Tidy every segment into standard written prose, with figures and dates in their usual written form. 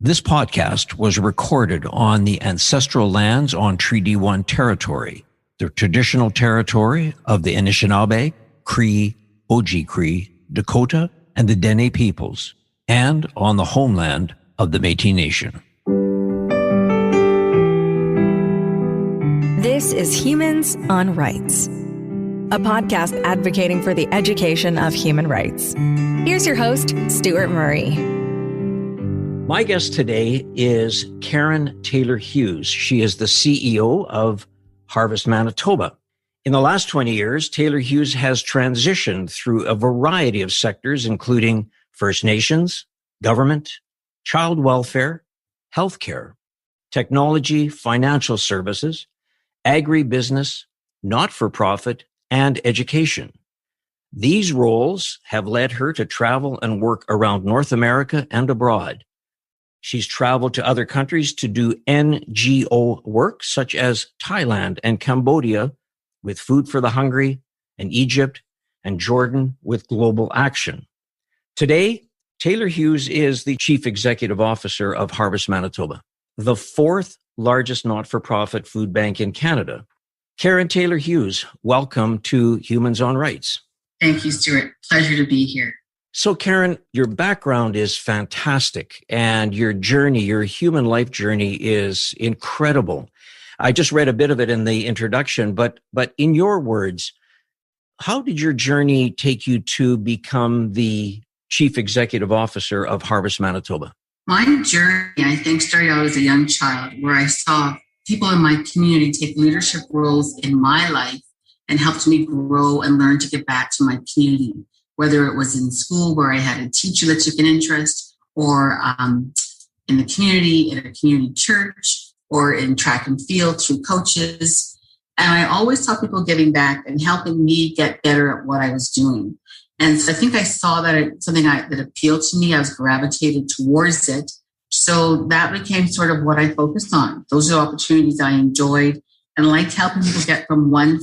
This podcast was recorded on the ancestral lands on Treaty 1 territory, the traditional territory of the Anishinaabe, Cree, Oji-Cree, Dakota, and the Dene peoples, and on the homeland of the Métis Nation. This is Humans on Rights, a podcast advocating for the education of human rights. Here's your host, Stuart Murray. My guest today is Keren Taylor-Hughes. She is the CEO of Harvest Manitoba. In the last 20 years, Taylor-Hughes has transitioned through a variety of sectors, including First Nations, government, child welfare, healthcare, technology, financial services, agribusiness, not-for-profit, and education. These roles have led her to travel and work around North America and abroad. She's traveled to other countries to do NGO work, such as Thailand and Cambodia with Food for the Hungry, and Egypt and Jordan with Global Action. Today, Taylor-Hughes is the Chief Executive Officer of Harvest Manitoba, the fourth largest not-for-profit food bank in Canada. Keren Taylor-Hughes, welcome to Humans on Rights. Thank you, Stuart. Pleasure to be here. So, Keren, your background is fantastic, and your journey, your human life journey, is incredible. I just read a bit of it in the introduction, but in your words, how did your journey take you to become the Chief Executive Officer of Harvest Manitoba? My journey, I think, started out as a young child, where I saw people in my community take leadership roles in my life and helped me grow and learn to give back to my community. Whether it was in school where I had a teacher that took an interest, or in the community, in a community church, or in track and field through coaches. And I always saw people giving back and helping me get better at what I was doing. And so I think I saw that it's something that appealed to me. I was gravitated towards it. So that became sort of what I focused on. Those are opportunities I enjoyed and liked helping people get from one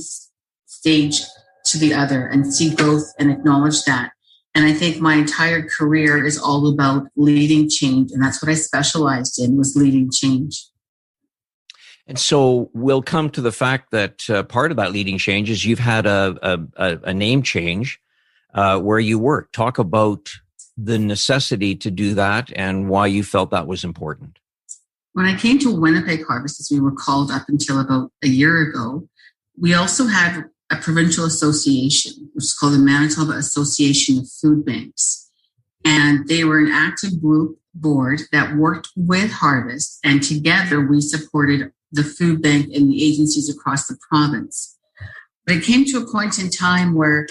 stage to the other and see growth and acknowledge that. And I think my entire career is all about leading change. And that's what I specialized in, was leading change. And so we'll come to the fact that part of that leading change is you've had a name change where you work. Talk about the necessity to do that and why you felt that was important. When I came to Winnipeg Harvest, as we were called up until about a year ago, we also had a provincial association, which is called the Manitoba Association of Food Banks. And they were an active group board that worked with Harvest, and together we supported the food bank and the agencies across the province. But it came to a point in time where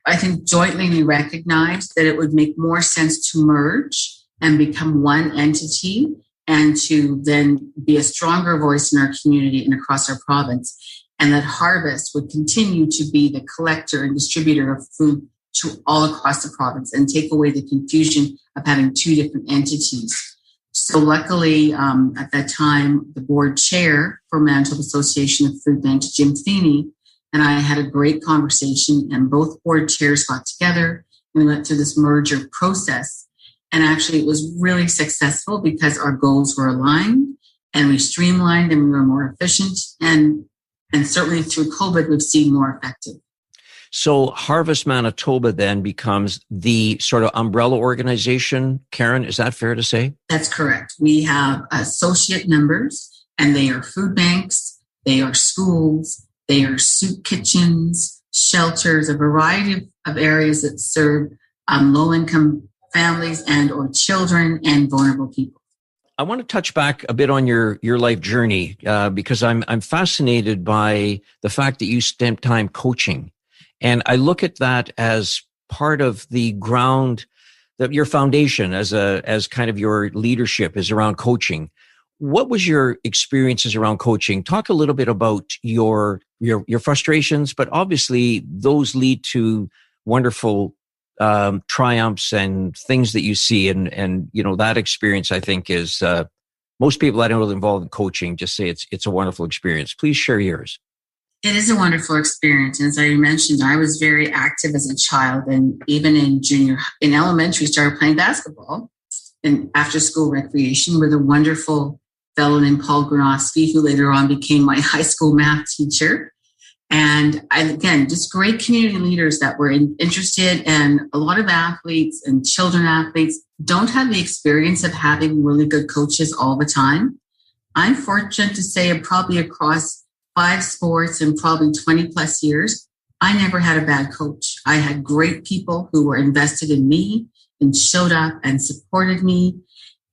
I think jointly we recognized that it would make more sense to merge and become one entity and to then be a stronger voice in our community and across our province. And that Harvest would continue to be the collector and distributor of food to all across the province and take away the confusion of having two different entities. So luckily, at that time, the board chair for Manitoba Association of Food Banks, Jim Feeney, and I had a great conversation, and both board chairs got together and we went through this merger process. And actually, it was really successful because our goals were aligned and we streamlined and we were more efficient. And certainly through COVID, we've seen more effective. So Harvest Manitoba then becomes the sort of umbrella organization. Keren, is that fair to say? That's correct. We have associate members, and they are food banks, they are schools, they are soup kitchens, shelters, a variety of areas that serve low-income families and or children and vulnerable people. I want to touch back a bit on your life journey because I'm fascinated by the fact that you spent time coaching, and I look at that as part of the ground that your foundation as kind of your leadership is around coaching. What was your experiences around coaching? Talk a little bit about your frustrations, but obviously those lead to wonderful triumphs and things that you see. And you know, that experience, I think, is most people I know involved in coaching just say it's a wonderful experience. Please share yours. It is a wonderful experience. And as I mentioned, I was very active as a child, and even in elementary, started playing basketball. and after school recreation with a wonderful fellow named Paul Gronowski, who later on became my high school math teacher. And again, just great community leaders that were interested, and a lot of athletes and children athletes don't have the experience of having really good coaches all the time. I'm fortunate to say probably across 5 sports and probably 20 plus years, I never had a bad coach. I had great people who were invested in me and showed up and supported me.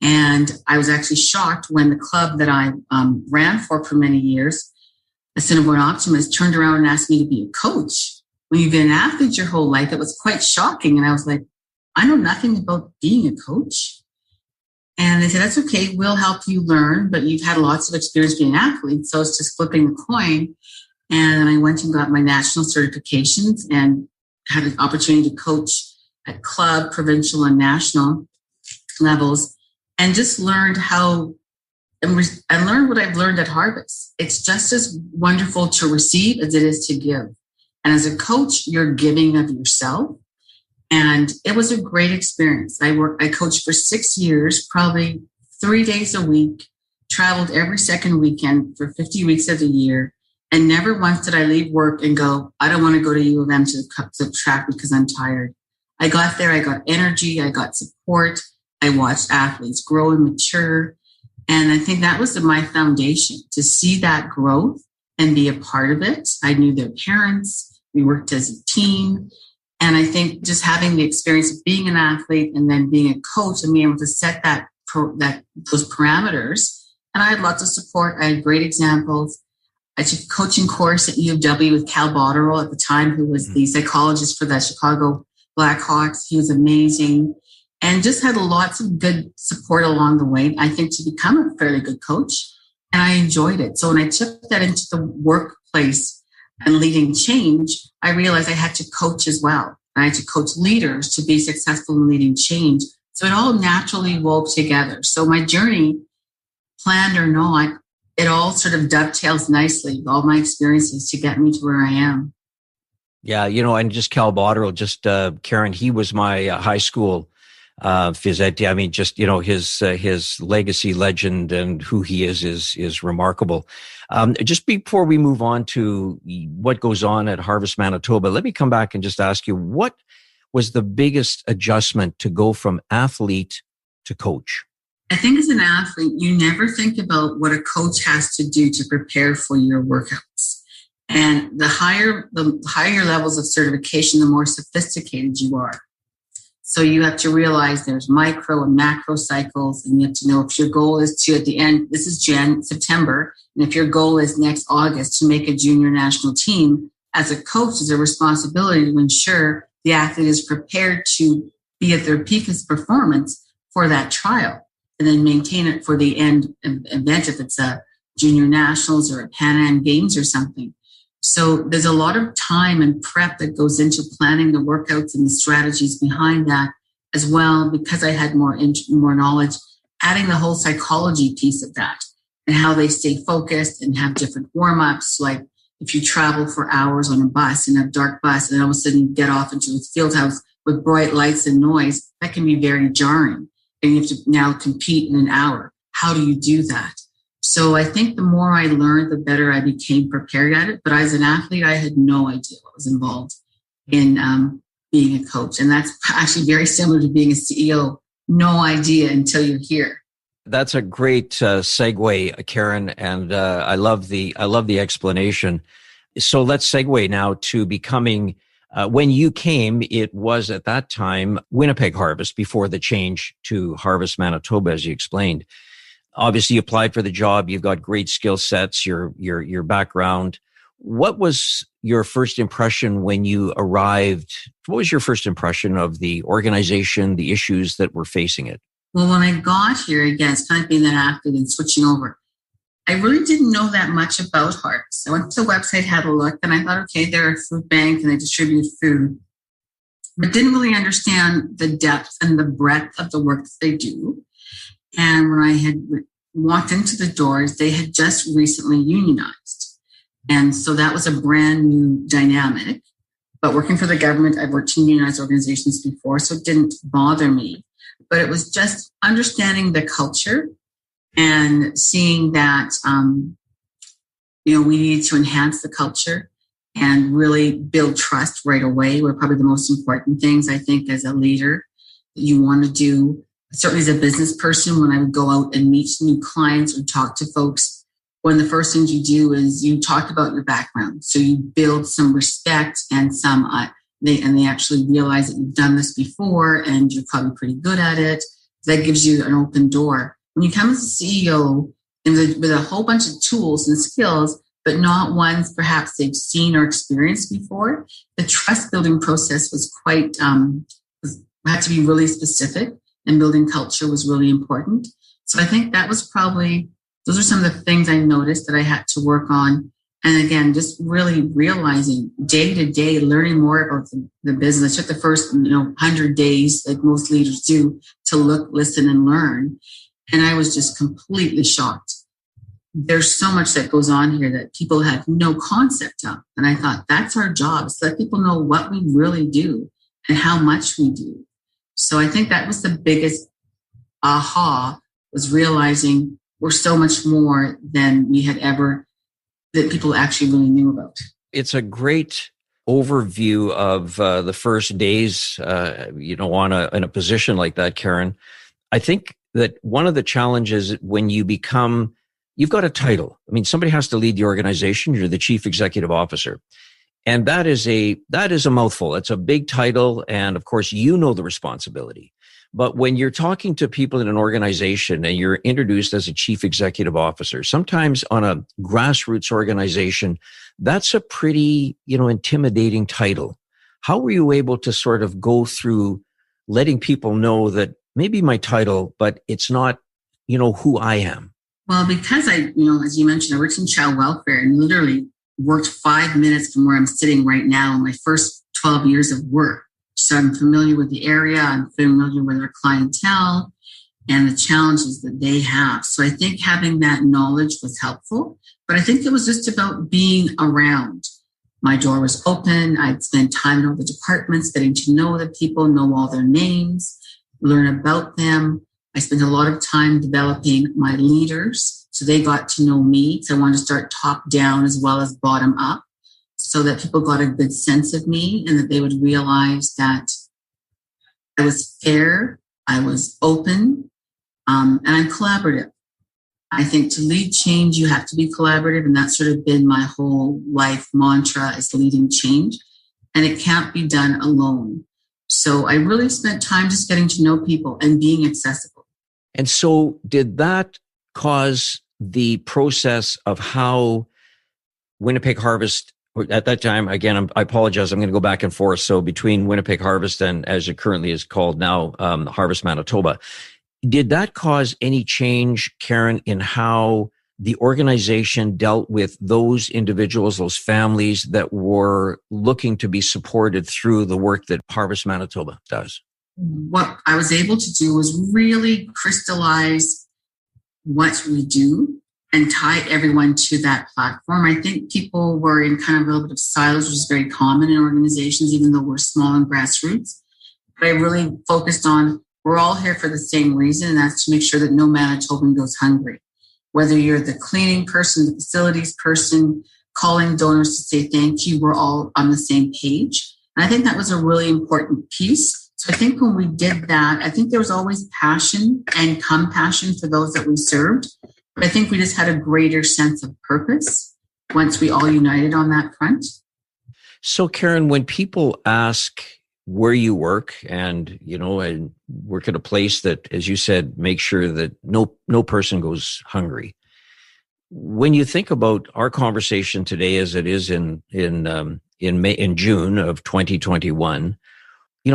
And I was actually shocked when the club that I ran for many years, the Assiniboine Optimist, turned around and asked me to be a coach. When you've been an athlete your whole life, it was quite shocking. And I was like, I know nothing about being a coach. And they said, that's okay, we'll help you learn, but you've had lots of experience being an athlete, so it's just flipping the coin. And then I went and got my national certifications and had an opportunity to coach at club, provincial, and national levels, and just learned I learned what I've learned at Harvest. It's just as wonderful to receive as it is to give. And as a coach, you're giving of yourself. And it was a great experience. I coached for 6 years, probably 3 days a week, traveled every second weekend for 50 weeks of the year. And never once did I leave work and go, I don't want to go to U of M to the track because I'm tired. I got there, I got energy, I got support. I watched athletes grow and mature. And I think that was my foundation, to see that growth and be a part of it. I knew their parents. We worked as a team. And I think just having the experience of being an athlete and then being a coach and being able to set those parameters. And I had lots of support. I had great examples. I took a coaching course at U of W with Cal Botterill at the time, who was the psychologist for the Chicago Blackhawks. He was amazing. And just had lots of good support along the way, I think, to become a fairly good coach. And I enjoyed it. So when I took that into the workplace and leading change, I realized I had to coach as well. I had to coach leaders to be successful in leading change. So it all naturally wove together. So my journey, planned or not, it all sort of dovetails nicely with all my experiences to get me to where I am. Yeah, and just Cal Botterill, Keren, he was my high school phys ed. I mean, just, his legacy, legend, and who he is remarkable. Just before we move on to what goes on at Harvest Manitoba, let me come back and just ask you, what was the biggest adjustment to go from athlete to coach? I think as an athlete, you never think about what a coach has to do to prepare for your workouts. And the higher levels of certification, the more sophisticated you are. So you have to realize there's micro and macro cycles, and you have to know if your goal is to, at the end, this is September, and if your goal is next August to make a junior national team, as a coach, is a responsibility to ensure the athlete is prepared to be at their peakest performance for that trial, and then maintain it for the end event if it's a junior nationals or a Pan Am Games or something. So there's a lot of time and prep that goes into planning the workouts and the strategies behind that as well, because I had more knowledge, adding the whole psychology piece of that and how they stay focused and have different warm-ups. Like if you travel for hours on a bus, in a dark bus, and all of a sudden you get off into a field house with bright lights and noise, that can be very jarring. And you have to now compete in an hour. How do you do that? So I think the more I learned, the better I became prepared at it. But as an athlete, I had no idea what was involved in being a coach. And that's actually very similar to being a CEO. No idea until you're here. That's a great segue, Keren, and I love the explanation. So let's segue now to becoming. When you came, it was at that time Winnipeg Harvest before the change to Harvest Manitoba, as you explained. Obviously, you applied for the job. You've got great skill sets, your background. What was your first impression when you arrived? What was your first impression of the organization, the issues that were facing it? Well, when I got here, again, it's kind of being that athlete and switching over. I really didn't know that much about Harvest. I went to the website, had a look, and I thought, okay, they're a food bank and they distribute food, but didn't really understand the depth and the breadth of the work that they do. And when I had walked into the doors, they had just recently unionized. And so that was a brand new dynamic. But working for the government, I've worked in unionized organizations before, so it didn't bother me. but it was just understanding the culture and seeing that, we needed to enhance the culture and really build trust right away were probably the most important things, I think, as a leader that you want to do. Certainly as a business person, when I would go out and meet new clients or talk to folks, one of the first things you do is you talk about your background. So you build some respect and they actually realize that you've done this before and you're probably pretty good at it. That gives you an open door. When you come as a CEO with a whole bunch of tools and skills, but not ones perhaps they've seen or experienced before, the trust building process was had to be really specific, and building culture was really important. So I think that was those are some of the things I noticed that I had to work on. And again, just really realizing day to day, learning more about the business. I took the first 100 days, like most leaders do, to look, listen, and learn. And I was just completely shocked. There's so much that goes on here that people have no concept of. And I thought, that's our job, is to let people know what we really do and how much we do. So I think that was the biggest aha, was realizing we're so much more than we had ever, that people actually really knew about. It's a great overview of the first days, in a position like that, Keren. I think that one of the challenges when you've got a title. I mean, somebody has to lead the organization. You're the chief executive officer. And that is a mouthful. It's a big title. And of course, the responsibility. But when you're talking to people in an organization and you're introduced as a chief executive officer, sometimes on a grassroots organization, that's a pretty, intimidating title. How were you able to sort of go through letting people know that maybe my title, but it's not, who I am? Well, because I, as you mentioned, I worked in child welfare and literally worked 5 minutes from where I'm sitting right now in my first 12 years of work. So I'm familiar with the area. I'm familiar with our clientele and the challenges that they have. So I think having that knowledge was helpful, but I think it was just about being around. My door was open. I'd spend time in all the departments, getting to know the people, know all their names, learn about them. I spent a lot of time developing my leaders so they got to know me. So I wanted to start top down as well as bottom up so that people got a good sense of me and that they would realize that I was fair, I was open, and I'm collaborative. I think to lead change, you have to be collaborative. And that's sort of been my whole life mantra, is leading change. And it can't be done alone. So I really spent time just getting to know people and being accessible. And so did that cause the process of how Winnipeg Harvest, at that time, again, I apologize, I'm going to go back and forth. So between Winnipeg Harvest and, as it currently is called now, Harvest Manitoba, did that cause any change, Keren, in how the organization dealt with those individuals, those families that were looking to be supported through the work that Harvest Manitoba does? What I was able to do was really crystallize what we do and tie everyone to that platform. I think people were in kind of a little bit of silos, which is very common in organizations, even though we're small and grassroots. But I really focused on, we're all here for the same reason, and that's to make sure that no Manitoban goes hungry. Whether you're the cleaning person, the facilities person, calling donors to say thank you, we're all on the same page. And I think that was a really important piece. So I think when we did that, I think there was always passion and compassion for those that we served. But I think we just had a greater sense of purpose once we all united on that front. So Keren, when people ask where you work and, and work at a place that, as you said, make sure that no person goes hungry. When you think about our conversation today, as it is in June of 2021,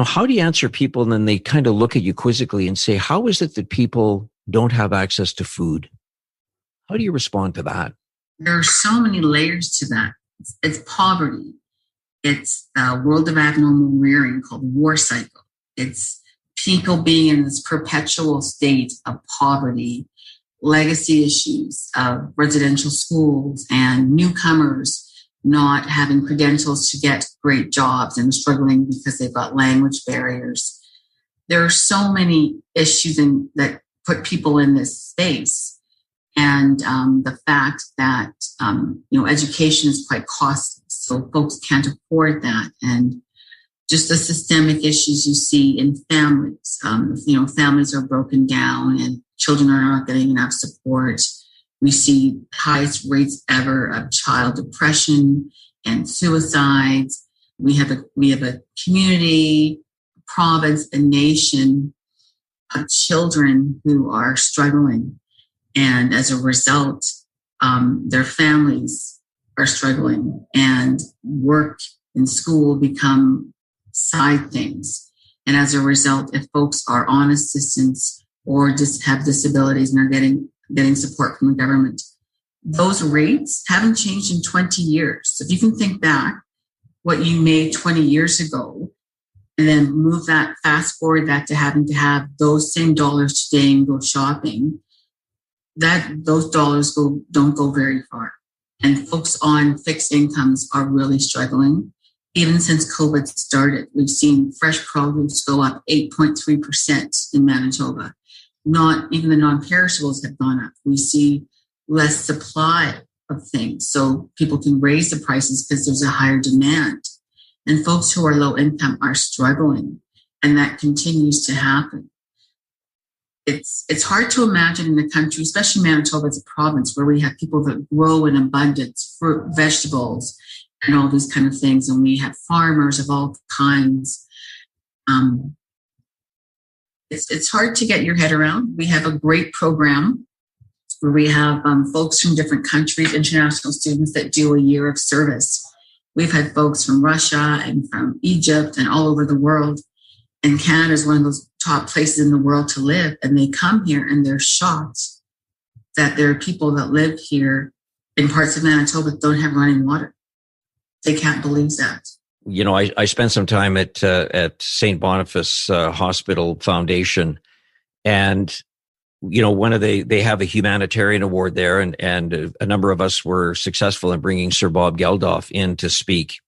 how do you answer people and then they kind of look at you quizzically and say, how is it that people don't have access to food? How do you respond to that? There are so many layers to that. It's poverty. It's a world of abnormal rearing called war cycle. It's people being in this perpetual state of poverty, legacy issues of residential schools, and newcomers not having credentials to get great jobs and struggling because they've got language barriers. there are so many issues that put people in this space. And the fact that, education is quite costly. So folks can't afford that. And just the systemic issues you see in families. Families are broken down and children are not getting enough support. We see highest rates ever of child depression and suicides. We have a community, province, a nation of children who are struggling. And as a result, their families are struggling, and work and school become side things. And as a result, if folks are on assistance or just have disabilities and are getting support from the government, those rates haven't changed in 20 years. So if you can think back what you made 20 years ago, and then fast forward that to having to have those same dollars today and go shopping, those dollars don't go very far. And folks on fixed incomes are really struggling. Even since COVID started, we've seen fresh produce go up 8.3% in Manitoba. Not even the non-perishables have gone up. We see less supply of things, so people can raise the prices because there's a higher demand. And folks who are low income are struggling, and that continues to happen. It's hard to imagine in the country, especially Manitoba as a province, where we have people that grow in abundance, fruit, vegetables, and all these kind of things. And we have farmers of all kinds. It's hard to get your head around. We have a great program where we have folks from different countries, international students that do a year of service. We've had folks from Russia and from Egypt and all over the world. And Canada is one of those top places in the world to live. And they come here and they're shocked that there are people that live here in parts of Manitoba that don't have running water. They can't believe that. I spent some time at St. Boniface Hospital Foundation, and they have a humanitarian award there, and a number of us were successful in bringing Sir Bob Geldof in to speak.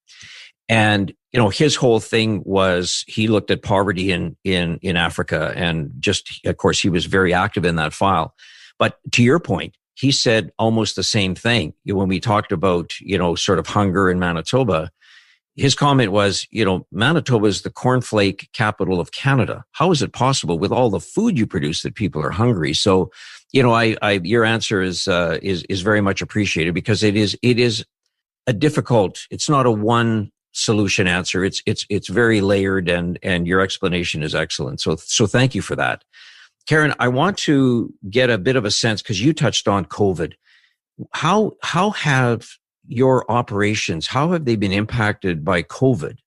And his whole thing was he looked at poverty in Africa, and just, of course, he was very active in that file. But to your point, he said almost the same thing when we talked about sort of hunger in Manitoba. His comment was, Manitoba is the cornflake capital of Canada. How is it possible with all the food you produce that people are hungry? So, your answer is very much appreciated, because it is a difficult. It's not a one solution answer. It's very layered, and your explanation is excellent. So thank you for that, Keren. I want to get a bit of a sense, because you touched on COVID. How have your operations, how have they been impacted by COVID?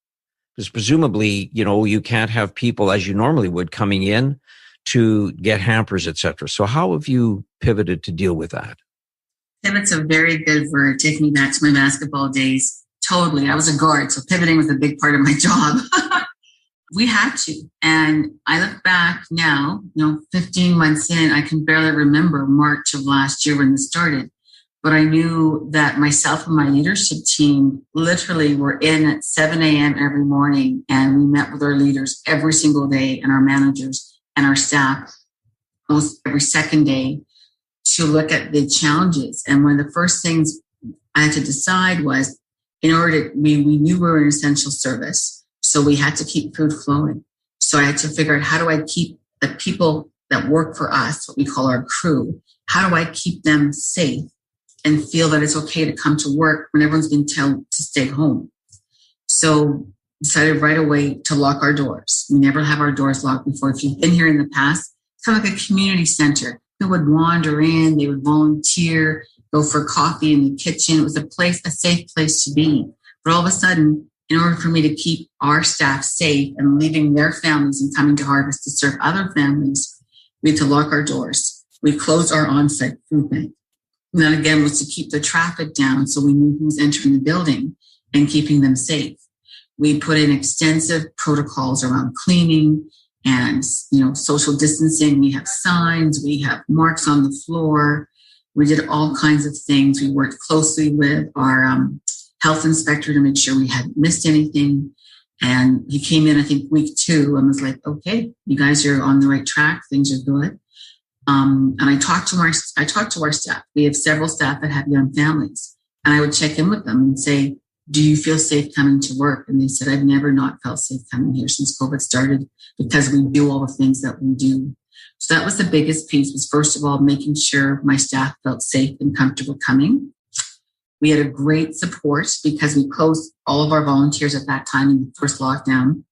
Because presumably, you can't have people as you normally would coming in to get hampers, et cetera. So how have you pivoted to deal with that? Pivot's a very good word. Take me back to my basketball days. Totally. I was a guard, so pivoting was a big part of my job. We had to. And I look back now, 15 months in, I can barely remember March of last year when this started. But I knew that myself and my leadership team literally were in at 7 a.m. every morning, and we met with our leaders every single day, and our managers and our staff almost every second day, to look at the challenges. And one of the first things I had to decide was, we knew we were an essential service, so we had to keep food flowing. So I had to figure out, how do I keep the people that work for us, what we call our crew, how do I keep them safe and feel that it's okay to come to work when everyone's been told to stay home? So decided right away to lock our doors. We never have our doors locked before. If you've been here in the past, it's kind of like a community center. People would wander in, they would volunteer, go for coffee in the kitchen. It was a safe place to be. But all of a sudden, in order for me to keep our staff safe and leaving their families and coming to Harvest to serve other families, we had to lock our doors. We closed our on-site food bank. And that again was to keep the traffic down, so we knew who was entering the building and keeping them safe. We put in extensive protocols around cleaning and social distancing. We have signs, we have marks on the floor. We did all kinds of things. We worked closely with our health inspector to make sure we hadn't missed anything. And he came in, I think, week 2 and was like, okay, you guys are on the right track. Things are good. And I talked to our staff. We have several staff that have young families. And I would check in with them and say, do you feel safe coming to work? And they said, I've never not felt safe coming here since COVID started because we do all the things that we do. So that was the biggest piece, was first of all, making sure my staff felt safe and comfortable coming. We had a great support because we closed all of our volunteers at that time in the first lockdown.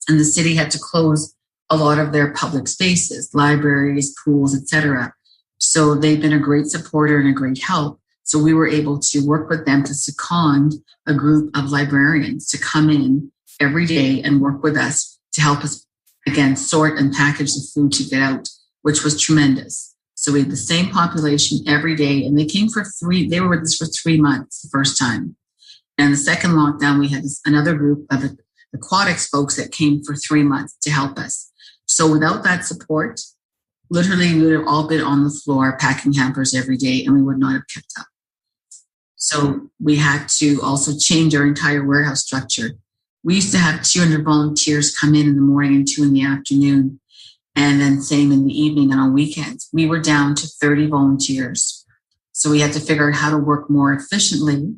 And the city had to close a lot of their public spaces, libraries, pools, etc. So they've been a great supporter and a great help. So we were able to work with them to second a group of librarians to come in every day and work with us to help us, again, sort and package the food to get out, which was tremendous. So we had the same population every day, and they were with us for 3 months the first time. And the second lockdown, we had another group of aquatics folks that came for 3 months to help us. So without that support, literally we would have all been on the floor packing hampers every day, and we would not have kept up. So we had to also change our entire warehouse structure. We used to have 200 volunteers come in the morning and 2 in the afternoon, and then same in the evening and on weekends. We were down to 30 volunteers. So we had to figure out how to work more efficiently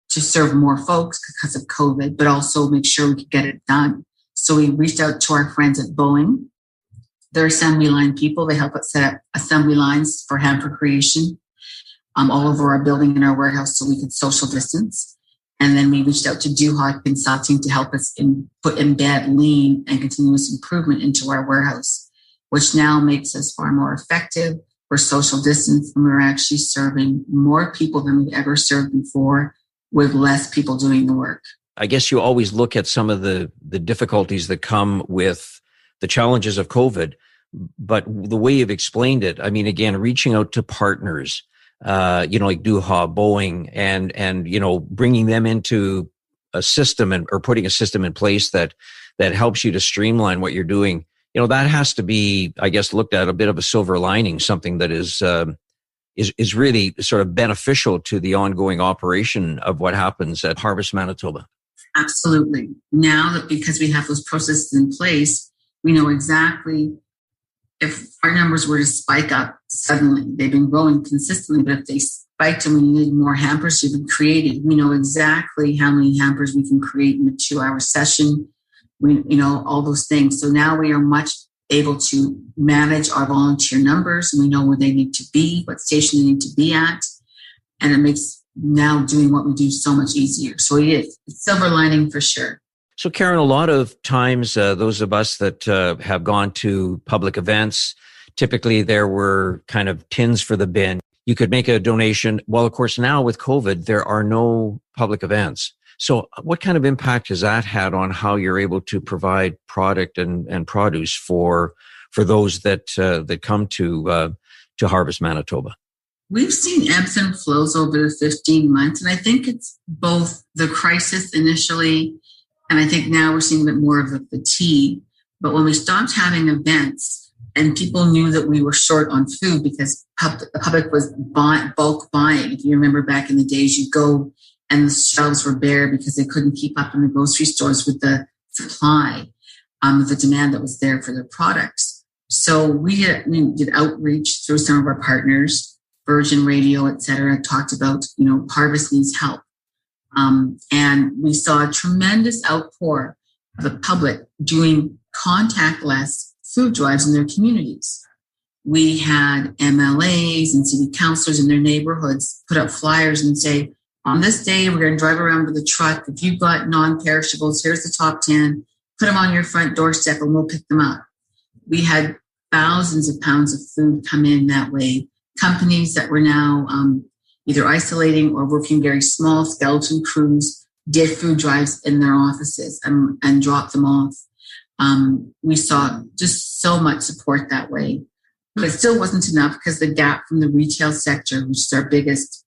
to serve more folks because of COVID, but also make sure we could get it done. So we reached out to our friends at Boeing. They're assembly line people. They help us set up assembly lines for hamper creation all over our building and our warehouse so we could social distance. And then we reached out to Duhart Consulting to help us embed lean and continuous improvement into our warehouse, which now makes us far more effective. We're social distance, and we're actually serving more people than we've ever served before with less people doing the work. I guess you always look at some of the difficulties that come with the challenges of COVID, but the way you've explained it, I mean, again, reaching out to partners, like Duha, Boeing, and bringing them into a system or putting a system in place that helps you to streamline what you're doing. That has to be, I guess, looked at a bit of a silver lining, something that is really sort of beneficial to the ongoing operation of what happens at Harvest Manitoba. Absolutely. Now that because we have those processes in place, we know exactly if our numbers were to spike up suddenly. They've been growing consistently, but if they spiked and we needed more hampers to be created, we know exactly how many hampers we can create in a 2-hour session. All those things. So now we are much able to manage our volunteer numbers, and we know where they need to be, what station they need to be at. And it makes now doing what we do so much easier. So it's silver lining for sure. So Keren, a lot of times, those of us that have gone to public events, typically there were kind of tins for the bin. You could make a donation. Well, of course, now with COVID, there are no public events. So what kind of impact has that had on how you're able to provide product and produce for those that come to Harvest Manitoba? We've seen ebbs and flows over the 15 months, and I think it's both the crisis initially, and I think now we're seeing a bit more of the fatigue. But when we stopped having events and people knew that we were short on food because the public was bulk buying. If you remember back in the days, you go and the shelves were bare because they couldn't keep up in the grocery stores with the supply, the demand that was there for their products. So we did outreach through some of our partners, Virgin Radio, et cetera, talked about, Harvest needs help. And we saw a tremendous outpour of the public doing contactless food drives in their communities. We had MLAs and city councilors in their neighborhoods put up flyers and say, on this day, we're going to drive around with a truck. If you've got non-perishables, here's the top 10. Put them on your front doorstep and we'll pick them up. We had thousands of pounds of food come in that way. Companies that were now either isolating or working very small skeleton crews did food drives in their offices and dropped them off. We saw just so much support that way. But it still wasn't enough because the gap from the retail sector, which is our biggest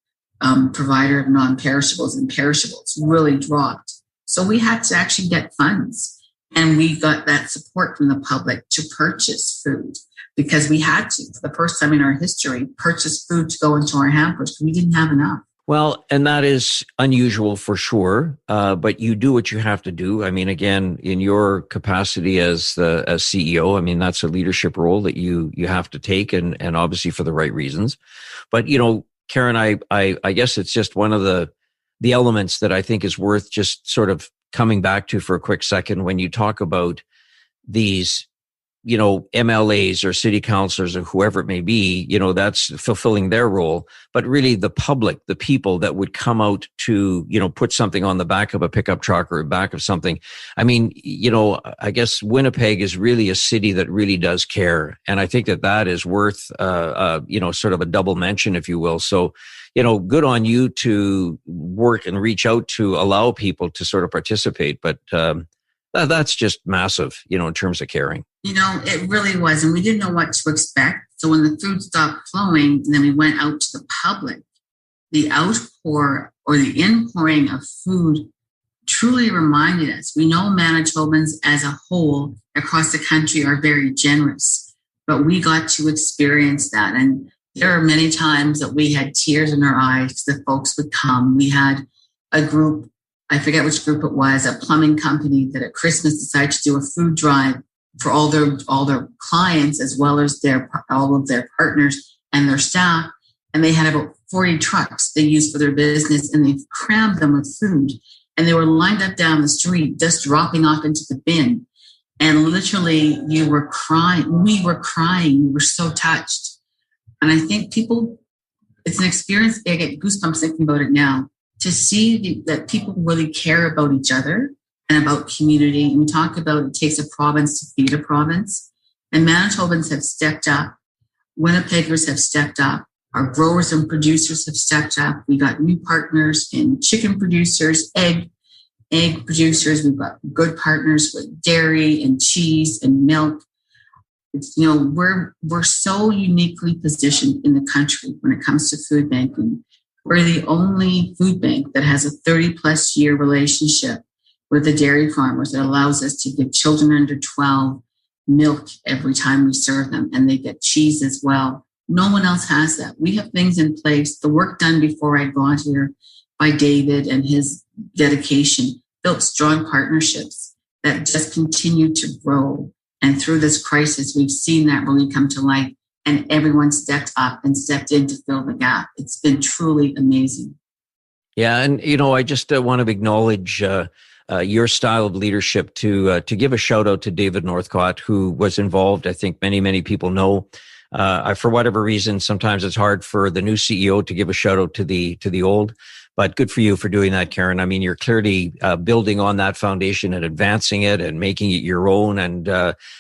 provider of non-perishables and perishables, really dropped. So we had to actually get funds. And we got that support from the public to purchase food because we had to, for the first time in our history, purchase food to go into our hampers because we didn't have enough. Well, and that is unusual for sure, but you do what you have to do. I mean, again, in your capacity as CEO, I mean, that's a leadership role that you have to take, and obviously for the right reasons. But Keren, I guess it's just one of the elements that I think is worth just sort of coming back to for a quick second when you talk about these MLAs or city councilors or whoever it may be, that's fulfilling their role. But really the public, the people that would come out to, put something on the back of a pickup truck or back of something. I mean, I guess Winnipeg is really a city that really does care. And I think that is worth, sort of a double mention, if you will. So, good on you to work and reach out to allow people to sort of participate. But, that's just massive, in terms of caring. It really was. And we didn't know what to expect. So when the food stopped flowing, and then we went out to the public, the outpour or the inpouring of food truly reminded us. We know Manitobans as a whole across the country are very generous, but we got to experience that. And there are many times that we had tears in our eyes. The folks would come. We had a group, I forget which group it was, a plumbing company that at Christmas decided to do a food drive for all their clients as well as all of their partners and their staff. And they had about 40 trucks they used for their business, and they crammed them with food. And they were lined up down the street, just dropping off into the bin. And literally you were crying. We were crying. We were so touched. And I think it's an experience. I get goosebumps thinking about it now, to see that people really care about each other and about community. And we talk about it takes a province to feed a province. And Manitobans have stepped up. Winnipeggers have stepped up. Our growers and producers have stepped up. We got new partners in chicken producers, egg producers. We've got good partners with dairy and cheese and milk. We're so uniquely positioned in the country when it comes to food banking. We're the only food bank that has a 30-plus year relationship with the dairy farmers that allows us to give children under 12 milk every time we serve them, and they get cheese as well. No one else has that. We have things in place. The work done before I got here by David and his dedication built strong partnerships that just continue to grow. And through this crisis, we've seen that really come to light. And everyone stepped up and stepped in to fill the gap. It's been truly amazing. Yeah, and I just want to acknowledge your style of leadership to give a shout out to David Northcott, who was involved. I think many people know. For whatever reason, sometimes it's hard for the new CEO to give a shout out to the old. But good for you for doing that, Keren. I mean, you're clearly building on that foundation and advancing it and making it your own, and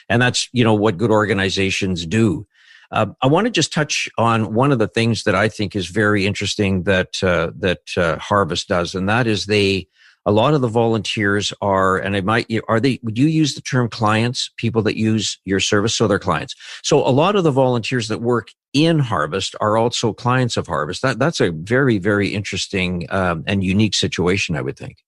that's what good organizations do. I want to just touch on one of the things that I think is very interesting that Harvest does, and that is a lot of the volunteers would you use the term clients, people that use your service? So they're clients. So a lot of the volunteers that work in Harvest are also clients of Harvest. That's a very, very interesting and unique situation, I would think.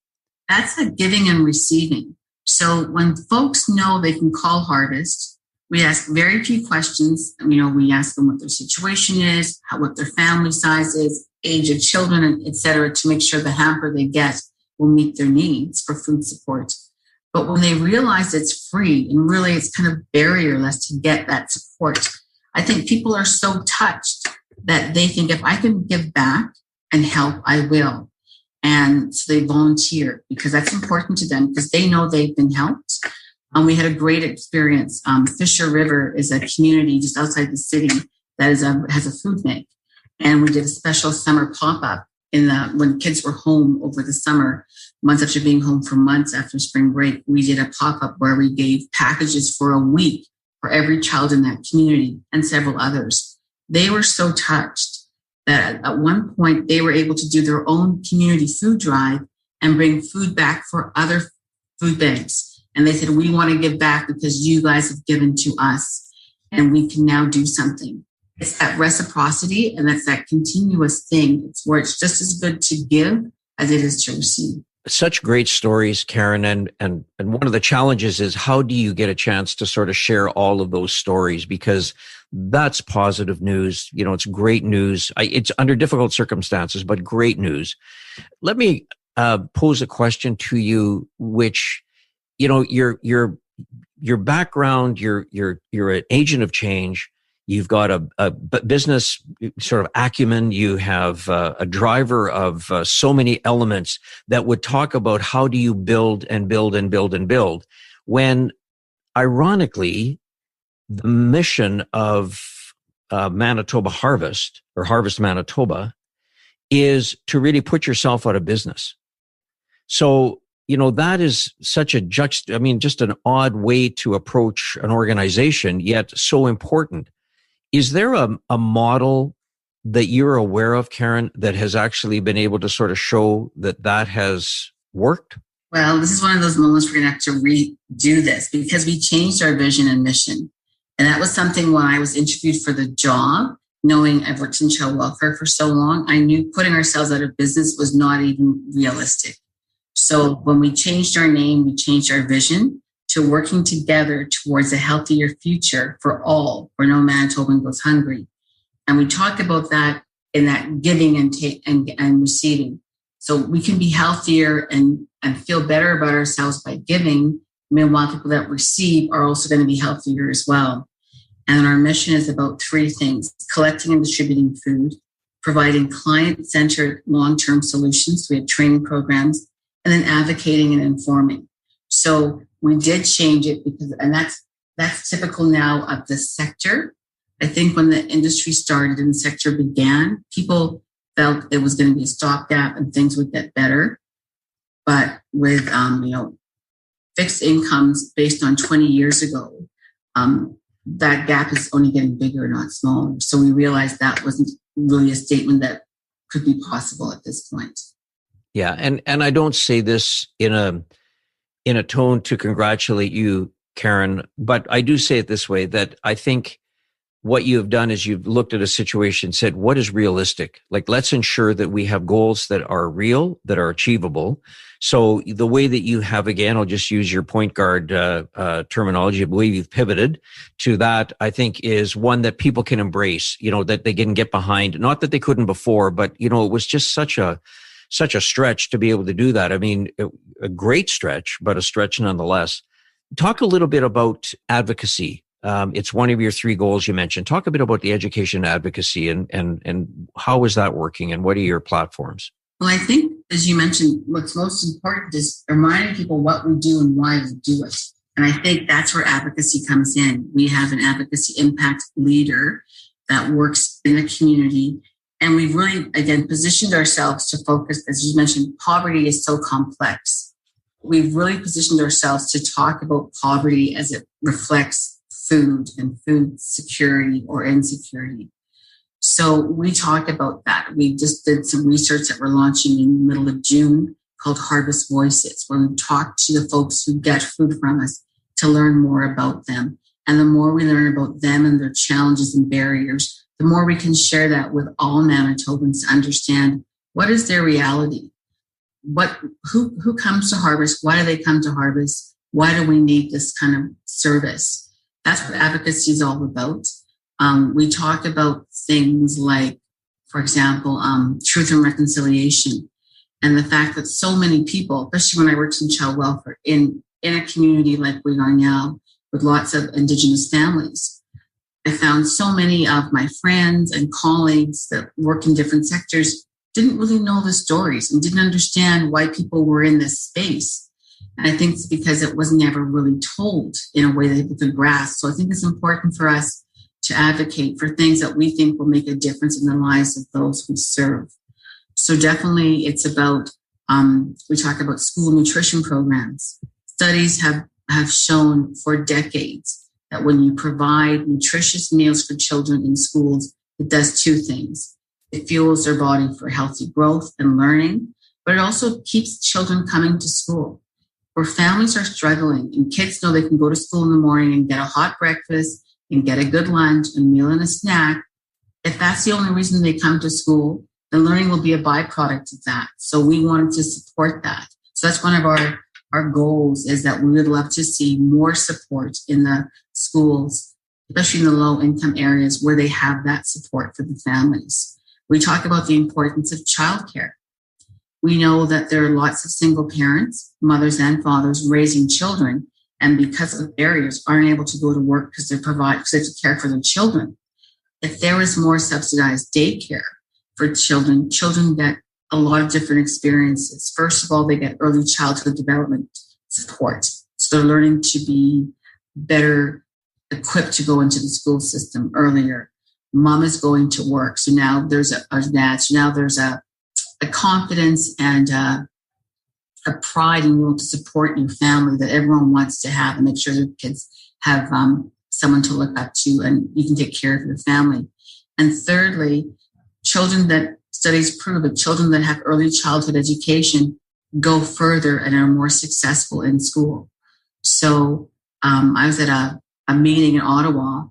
That's a giving and receiving. So when folks know they can call Harvest, we ask very few questions. We ask them what their situation is, what their family size is, age of children, et cetera, to make sure the hamper they get will meet their needs for food support. But when they realize it's free and really it's kind of barrierless to get that support, I think people are so touched that they think if I can give back and help, I will. And so they volunteer because that's important to them because they know they've been helped. We had a great experience. Fisher River is a community just outside the city that has a food bank. And we did a special summer pop-up when kids were home over the summer, months after being home for months after spring break. We did a pop-up where we gave packages for a week for every child in that community and several others. They were so touched that at one point they were able to do their own community food drive and bring food back for other food banks. And they said, we want to give back because you guys have given to us and we can now do something. It's that reciprocity and that's that continuous thing. It's where it's just as good to give as it is to receive. Such great stories, Keren. And one of the challenges is, how do you get a chance to sort of share all of those stories? Because that's positive news. It's great news. It's under difficult circumstances, but great news. Let me pose a question to you, which, your background, you're an agent of change. You've got a business sort of acumen. You have a driver of so many elements that would talk about how do you build and build and build and build, when ironically the mission of Manitoba Harvest, or Harvest Manitoba, is to really put yourself out of business. So, that is such a just an odd way to approach an organization, yet so important. Is there a model that you're aware of, Keren, that has actually been able to sort of show that has worked? Well, this is one of those moments we're going to have to redo this, because we changed our vision and mission. And that was something when I was interviewed for the job, knowing I've worked in child welfare for so long, I knew putting ourselves out of business was not even realistic. So when we changed our name, we changed our vision to working together towards a healthier future for all, where no Manitoban goes hungry. And we talked about that in that giving and receiving. So we can be healthier and feel better about ourselves by giving. Meanwhile, people that receive are also going to be healthier as well. And our mission is about three things: collecting and distributing food, providing client-centered long-term solutions. We have training programs, and then advocating and informing. So we did change it and that's typical now of the sector. I think when the industry started and the sector began, people felt it was going to be a stopgap and things would get better. But with fixed incomes based on 20 years ago, that gap is only getting bigger, not smaller. So we realized that wasn't really a statement that could be possible at this point. Yeah, and I don't say this in a tone to congratulate you, Keren, but I do say it this way, that I think what you have done is you've looked at a situation and said, what is realistic? Like, let's ensure that we have goals that are real, that are achievable. So the way that you have, again, I'll just use your point guard terminology, I believe you've pivoted to that, I think is one that people can embrace, that they can get behind. Not that they couldn't before, but, it was just such a stretch to be able to do that. I mean, a great stretch, but a stretch nonetheless. Talk a little bit about advocacy. It's one of your three goals you mentioned. Talk a bit about the education advocacy and how is that working and what are your platforms? Well, I think, as you mentioned, what's most important is reminding people what we do and why we do it. And I think that's where advocacy comes in. We have an advocacy impact leader that works in the community. And we've really, again, positioned ourselves to focus, as you mentioned, poverty is so complex. We've really positioned ourselves to talk about poverty as it reflects food and food security or insecurity. So we talk about that. We just did some research that we're launching in the middle of June called Harvest Voices, where we talk to the folks who get food from us to learn more about them. And the more we learn about them and their challenges and barriers, the more we can share that with all Manitobans to understand what is their reality. Who comes to Harvest? Why do they come to Harvest? Why do we need this kind of service? That's what advocacy is all about. We talk about things like, for example, truth and reconciliation, and the fact that so many people, especially when I worked in child welfare, in a community like we are now with lots of Indigenous families, I found so many of my friends and colleagues that work in different sectors didn't really know the stories and didn't understand why people were in this space. And I think it's because it was never really told in a way that people could grasp. So I think it's important for us to advocate for things that we think will make a difference in the lives of those we serve. So definitely it's about, we talk about school nutrition programs. Studies have shown for decades that when you provide nutritious meals for children in schools, it does two things. It fuels their body for healthy growth and learning, but it also keeps children coming to school. Where families are struggling and kids know they can go to school in the morning and get a hot breakfast and get a good lunch, a meal and a snack, if that's the only reason they come to school, then learning will be a byproduct of that. So we wanted to support that. So So that's one of our goals, is that we would love to see more support in the schools, especially in the low income areas where they have that support for the families. We talk about the importance of childcare. We know that there are lots of single parents, mothers and fathers, raising children, and because of barriers aren't able to go to work because they have to care for their children. If there was more subsidized daycare for children get a lot of different experiences. First of all, they get early childhood development support. So they're learning to be better equipped to go into the school system earlier. Mom is going to work. So now there's a confidence and a pride in being able to support your family that everyone wants to have, and make sure their kids have someone to look up to and you can take care of your family. And thirdly, studies prove that children that have early childhood education go further and are more successful in school. So I was at a meeting in Ottawa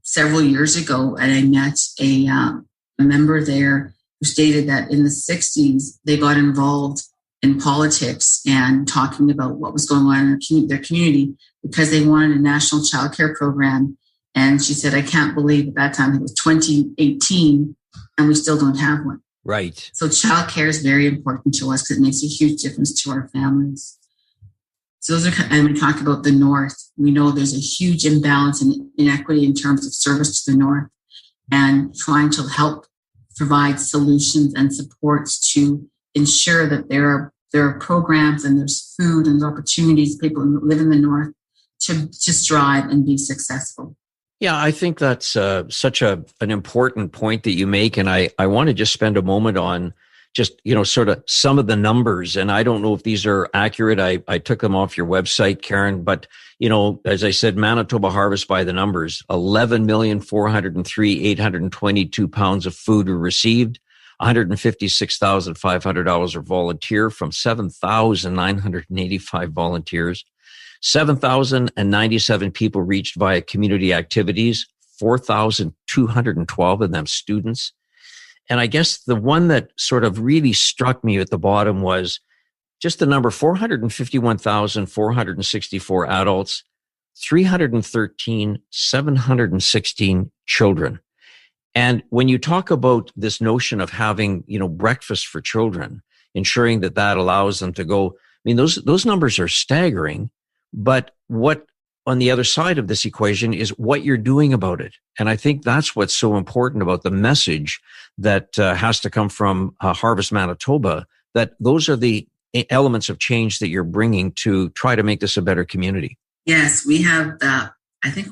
several years ago, and I met a member there who stated that in the 60s, they got involved in politics and talking about what was going on in their community because they wanted a national child care program. And she said, I can't believe at that time, it was 2018, and we still don't have one. Right. So child care is very important to us because it makes a huge difference to our families. So and we talk about the North. We know there's a huge imbalance and inequity in terms of service to the North, and trying to help provide solutions and supports to ensure that there are programs and there's food and opportunities for people who live in the North to strive and be successful. Yeah, I think that's such an important point that you make. And I want to just spend a moment on just, sort of some of the numbers. And I don't know if these are accurate. I took them off your website, Keren. But, as I said, Manitoba Harvest by the numbers, 11,403,822 pounds of food were received. $156,500 are volunteer from 7,985 volunteers. 7,097 people reached via community activities, 4,212 of them students. And I guess the one that sort of really struck me at the bottom was just the number 451,464 adults, 716 children. And when you talk about this notion of having, breakfast for children, ensuring that allows them to go, those numbers are staggering. But what on the other side of this equation is what you're doing about it. And I think that's what's so important about the message that has to come from Harvest Manitoba, that those are the elements of change that you're bringing to try to make this a better community. Yes, we have I have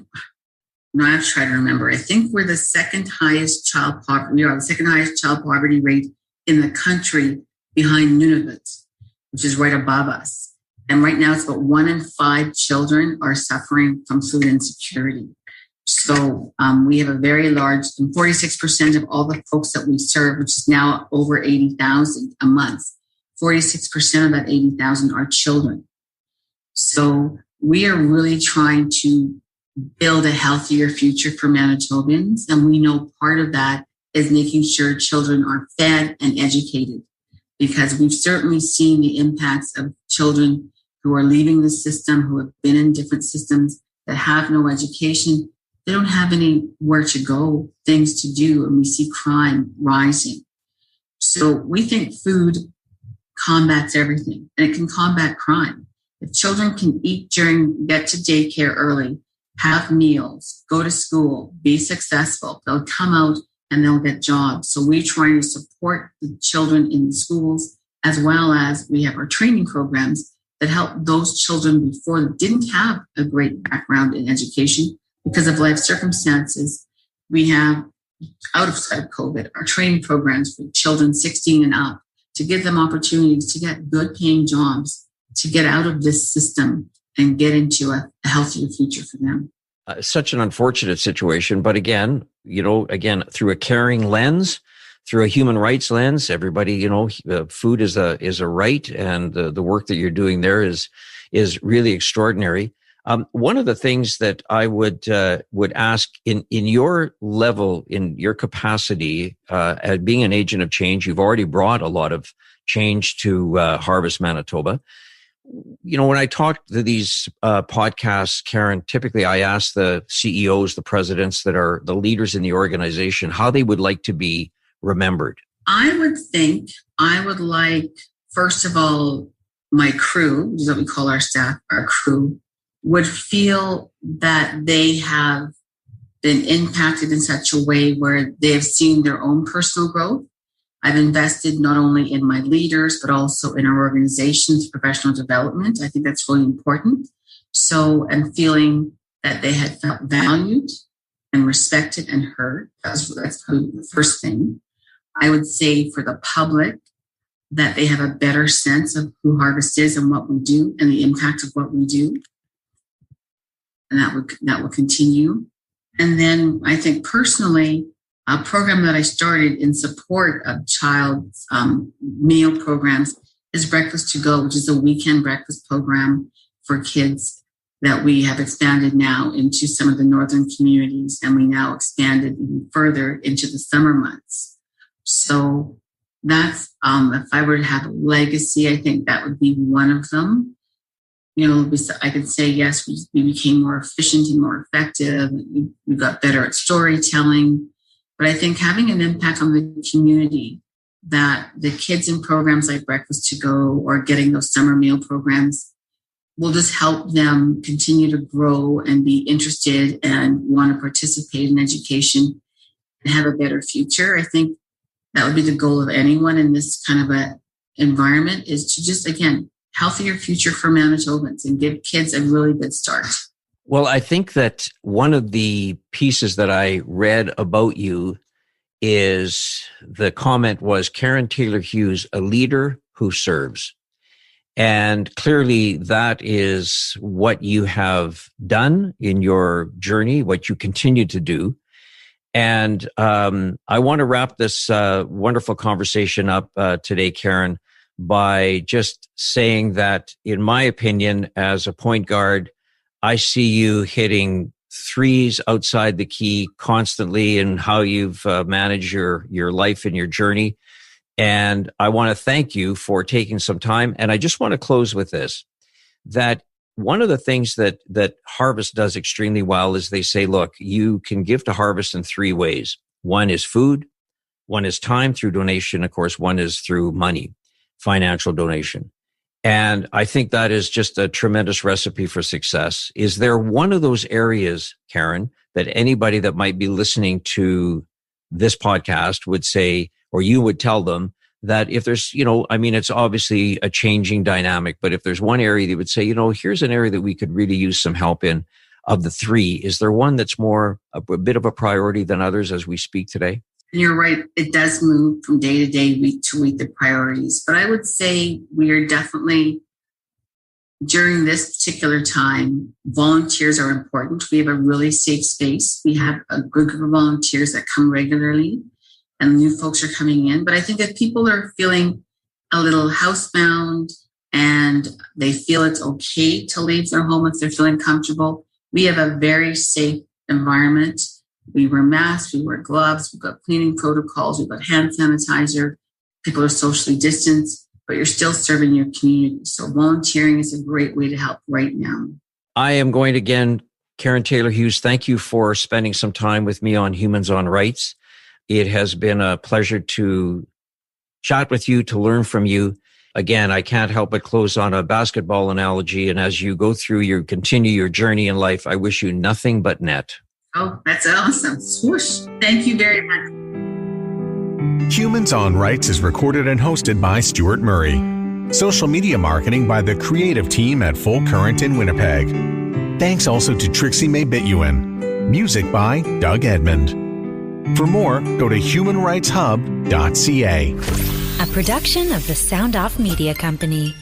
to try to remember. I think we're the second highest child poverty. We are the second highest child poverty rate in the country, behind Nunavut, which is right above us. And right now, it's about 1 in 5 children are suffering from food insecurity. So we have a very large, and 46% of all the folks that we serve, which is now over 80,000 a month, 46% of that 80,000 are children. So we are really trying to build a healthier future for Manitobans. And we know part of that is making sure children are fed and educated, because we've certainly seen the impacts of children who are leaving the system, who have been in different systems, that have no education. They don't have anywhere to go, things to do, and we see crime rising. So we think food combats everything, and it can combat crime. If children can eat get to daycare early, have meals, go to school, be successful, they'll come out and they'll get jobs. So we're trying to support the children in the schools, as well as we have our training programs that help those children before that didn't have a great background in education because of life circumstances. We have, outside of COVID, our training programs for children 16 and up to give them opportunities to get good paying jobs, to get out of this system and get into a healthier future for them. Such an unfortunate situation. But again, through a caring lens, through a human rights lens, everybody, food is a right, and the work that you're doing there is really extraordinary. One of the things that I would ask in your level, in your capacity, as being an agent of change, you've already brought a lot of change to Harvest Manitoba. When I talk to these podcasts, Keren, typically I ask the CEOs, the presidents that are the leaders in the organization, how they would like to be remembered. I would think I would like, first of all, my crew, which is what we call our staff, our crew, would feel that they have been impacted in such a way where they have seen their own personal growth. I've invested not only in my leaders, but also in our organization's professional development. I think that's really important. So, and feeling that they had felt valued and respected and heard. That's probably the first thing. I would say for the public that they have a better sense of who Harvest is and what we do and the impact of what we do. And that will continue. And then I think personally, a program that I started in support of child's meal programs is Breakfast to Go, which is a weekend breakfast program for kids that we have expanded now into some of the northern communities, and we now expanded even further into the summer months. So that's, if I were to have a legacy, I think that would be one of them. I could say, yes, we became more efficient and more effective. We got better at storytelling. But I think having an impact on the community, that the kids in programs like Breakfast to Go or getting those summer meal programs will just help them continue to grow and be interested and want to participate in education and have a better future. I think that would be the goal of anyone in this kind of a environment, is to just, again, healthier future for Manitobans and give kids a really good start. Well, I think that one of the pieces that I read about you is the comment was Keren Taylor-Hughes, a leader who serves. And clearly that is what you have done in your journey, what you continue to do. And I want to wrap this wonderful conversation up today, Keren, by just saying that, in my opinion, as a point guard, I see you hitting threes outside the key constantly in how you've managed your life and your journey. And I want to thank you for taking some time. And I just want to close with this, that one of the things that Harvest does extremely well is they say, look, you can give to Harvest in three ways. One is food, one is time through donation. Of course, one is through money, financial donation. And I think that is just a tremendous recipe for success. Is there one of those areas, Keren, that anybody that might be listening to this podcast would say, or you would tell them, that if there's, it's obviously a changing dynamic, but if there's one area that would say, here's an area that we could really use some help in, of the three, is there one that's more a bit of a priority than others as we speak today? You're right. It does move from day to day, week to week, the priorities. But I would say we are definitely, during this particular time, volunteers are important. We have a really safe space. We have a good group of volunteers that come regularly, and new folks are coming in. But I think if people are feeling a little housebound and they feel it's okay to leave their home if they're feeling comfortable, we have a very safe environment. We wear masks, we wear gloves, we've got cleaning protocols, we've got hand sanitizer, people are socially distanced, but you're still serving your community. So volunteering is a great way to help right now. I am going to, again, Keren Taylor-Hughes, thank you for spending some time with me on Humans on Rights. It has been a pleasure to chat with you, to learn from you. Again, I can't help but close on a basketball analogy. And as you go through continue your journey in life, I wish you nothing but net. Oh, that's awesome. Swoosh. Thank you very much. Humans on Rights is recorded and hosted by Stuart Murray. Social media marketing by the creative team at Full Current in Winnipeg. Thanks also to Trixie May Bituin. Music by Doug Edmond. For more, go to humanrightshub.ca. A production of the Sound Off Media Company.